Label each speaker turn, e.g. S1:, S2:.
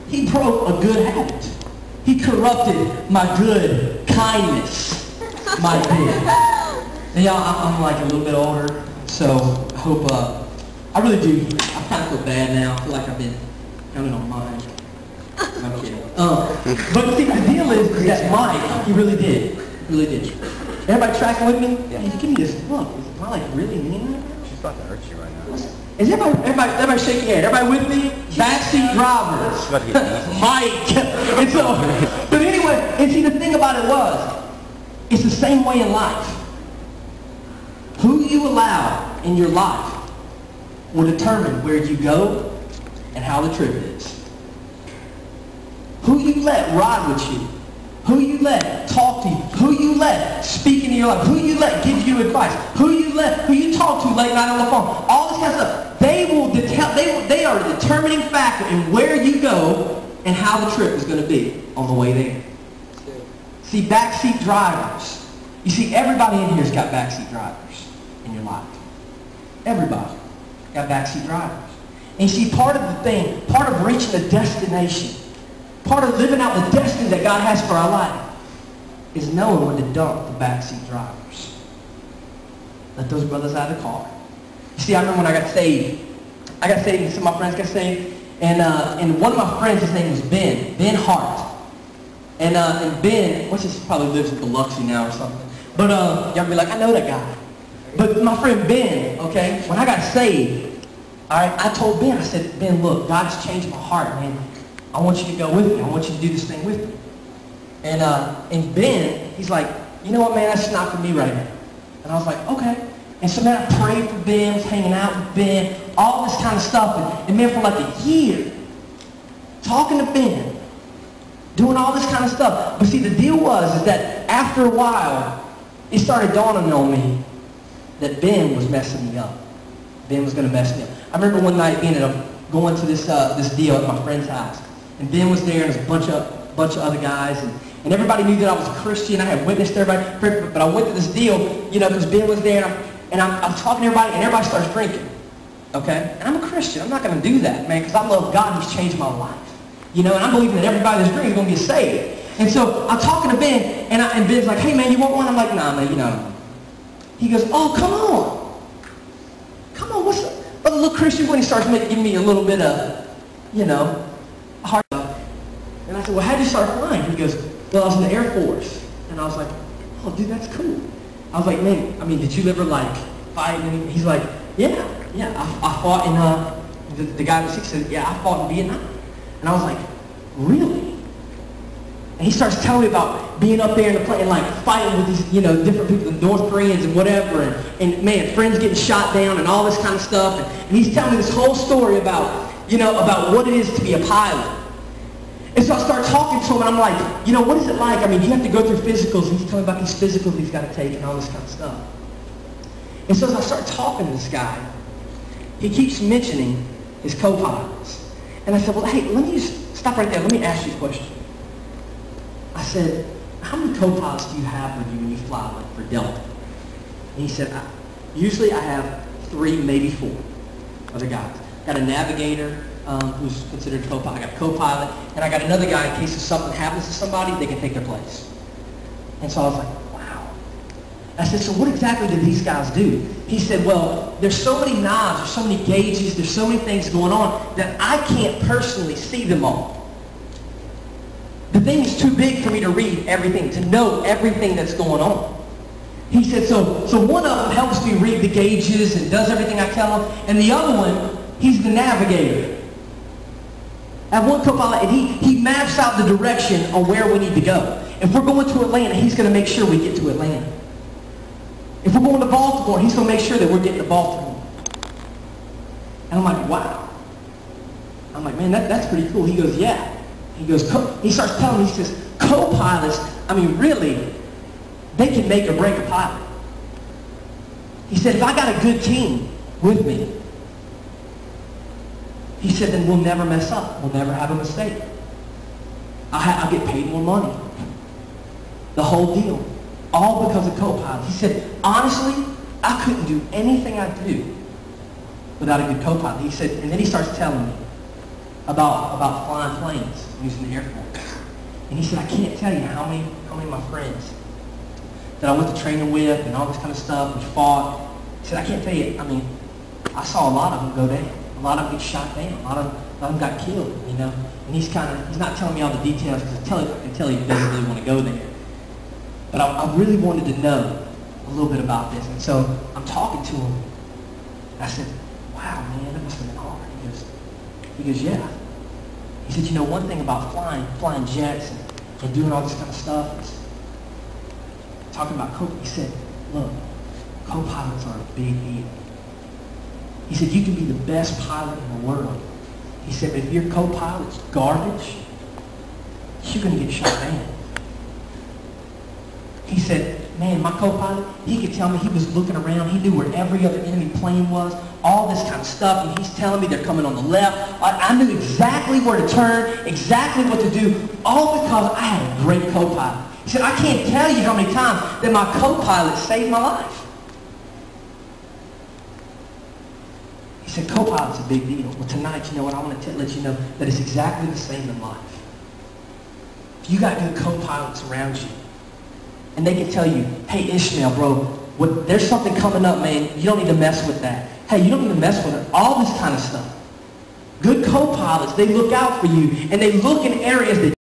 S1: he broke a good habit. He corrupted my good kindness, my bid. And y'all, I'm like a little bit older, so I hope, I really do, I kind of feel bad now. I feel like I've been counting on mine. I'm kidding. But see, the deal is that Mike, he really did. He really did. Everybody tracking with me? Yeah. Hey, give me this look. Am I like really mean right now?
S2: She's about to hurt you right now.
S1: Is everybody shake your head? Everybody with me? Backseat drivers. Mike. And so, but anyway, and see the thing about it was, it's the same way in life. Who you allow in your life will determine where you go and how the trip is. Who you let ride with you, who you let talk to you, who you let speak into your life, who you let give you advice, who you talk to late night on the phone, all this kind of stuff, they are a determining factor in where you go and how the trip is going to be on the way there. See, backseat drivers. You see, everybody in here's got backseat drivers in your life. Everybody got backseat drivers. And you see, part of the thing, part of reaching the destination, part of living out the destiny that God has for our life is knowing when to dump the backseat drivers. Let those brothers out of the car. You see, I remember when I got saved. And some of my friends got saved. And one of my friends, his name was Ben Hart. And Ben, which is probably lives in Biloxi now or something. But y'all be like, I know that guy. But my friend Ben, okay, when I got saved, all right, I told Ben, I said, Ben, look, God's changed my heart, man. I want you to go with me. I want you to do this thing with me. And Ben, he's like, you know what, man, that's not for me right now. And I was like, okay. And so, man, I prayed for Ben, was hanging out with Ben, all this kind of stuff. And man, for like a year, talking to Ben, doing all this kind of stuff. But see, the deal was is that after a while, it started dawning on me that Ben was messing me up. Ben was going to mess me up. I remember one night we ended up going to this deal at my friend's house. And Ben was there, and there's a bunch of other guys, and everybody knew that I was a Christian. I had witnessed everybody, but I went to this deal, you know, because Ben was there, and I'm talking to everybody, and everybody starts drinking, okay? And I'm a Christian. I'm not going to do that, man, because I love God. He's changed my life, you know, and I'm believing that everybody that's drinking is going to get saved. And so I'm talking to Ben, and Ben's like, hey, man, you want one? I'm like, nah, man, you know. He goes, oh, come on, what's up? But the little Christian, when he starts giving me a little bit of, you know, hard. And I said, well, how'd you start flying? He goes, well, I was in the Air Force. And I was like, oh, dude, that's cool. I was like, man, I mean, did you ever, like, fight? And he's like, yeah, I fought in, the guy was 6 said, yeah, I fought in Vietnam. And I was like, really? And he starts telling me about being up there in the plane and, like, fighting with these, you know, different people, the North Koreans and whatever. And man, friends getting shot down and all this kind of stuff. And he's telling me this whole story about, you know, about what it is to be a pilot. And so I start talking to him, and I'm like, you know, what is it like? I mean, you have to go through physicals, and he's telling me about these physicals he's got to take and all this kind of stuff. And so as I start talking to this guy, he keeps mentioning his co-pilots. And I said, well, hey, let me just stop right there. Let me ask you a question. I said, how many co-pilots do you have with you when you fly, like, for Delta? And he said, usually I have 3, maybe 4 other guys. Got a navigator, who's considered a co-pilot. I got a co-pilot, and I got another guy in case if something happens to somebody, they can take their place. And so I was like, wow. I said, so what exactly did these guys do? He said, well, there's so many knobs, there's so many gauges, there's so many things going on that I can't personally see them all. The thing is too big for me to read everything, to know everything that's going on. He said, so one of them helps me read the gauges and does everything I tell him, and the other one, he's the navigator. I have one co-pilot, and he maps out the direction on where we need to go. If we're going to Atlanta, he's going to make sure we get to Atlanta. If we're going to Baltimore, he's going to make sure that we're getting to Baltimore. And I'm like, wow. I'm like, man, that's pretty cool. He goes, yeah. He goes, he starts telling me, he says, co-pilots, I mean, really, they can make or break a pilot. He said, if I got a good team with me, he said, then we'll never mess up. We'll never have a mistake. I'll get paid more money. The whole deal. All because of co-pilot. He said, honestly, I couldn't do anything I do without a good co-pilot. He said, and then he starts telling me, about flying planes when he was in the Air Force. And he said, I can't tell you how many of my friends that I went to training with and all this kind of stuff, we fought. He said, I can't tell you, I mean, I saw a lot of them go down. A lot of them get shot down. A lot of them got killed, you know. And he's not telling me all the details because I can tell he doesn't really want to go there. But I really wanted to know a little bit about this. And so I'm talking to him. And I said, wow, man, that must have been hard. He goes, yeah. He said, you know, one thing about flying jets and doing all this kind of stuff is talking about he said, look, co-pilots are a big deal. He said, you can be the best pilot in the world. He said, but if your co-pilot's garbage, you're going to get shot down. He said, man, my co-pilot, he could tell me he was looking around. He knew where every other enemy plane was, all this kind of stuff. And he's telling me they're coming on the left. I knew exactly where to turn, exactly what to do, all because I had a great co-pilot. He said, I can't tell you how many times that my co-pilot saved my life. He said, co-pilot's a big deal. Well, tonight, you know what, I want to let you know that it's exactly the same in life. If you got good co-pilots around you, and they can tell you, hey, Ishmael, bro, there's something coming up, man. You don't need to mess with that. Hey, you don't need to mess with it. All this kind of stuff. Good co-pilots, they look out for you, and they look in areas that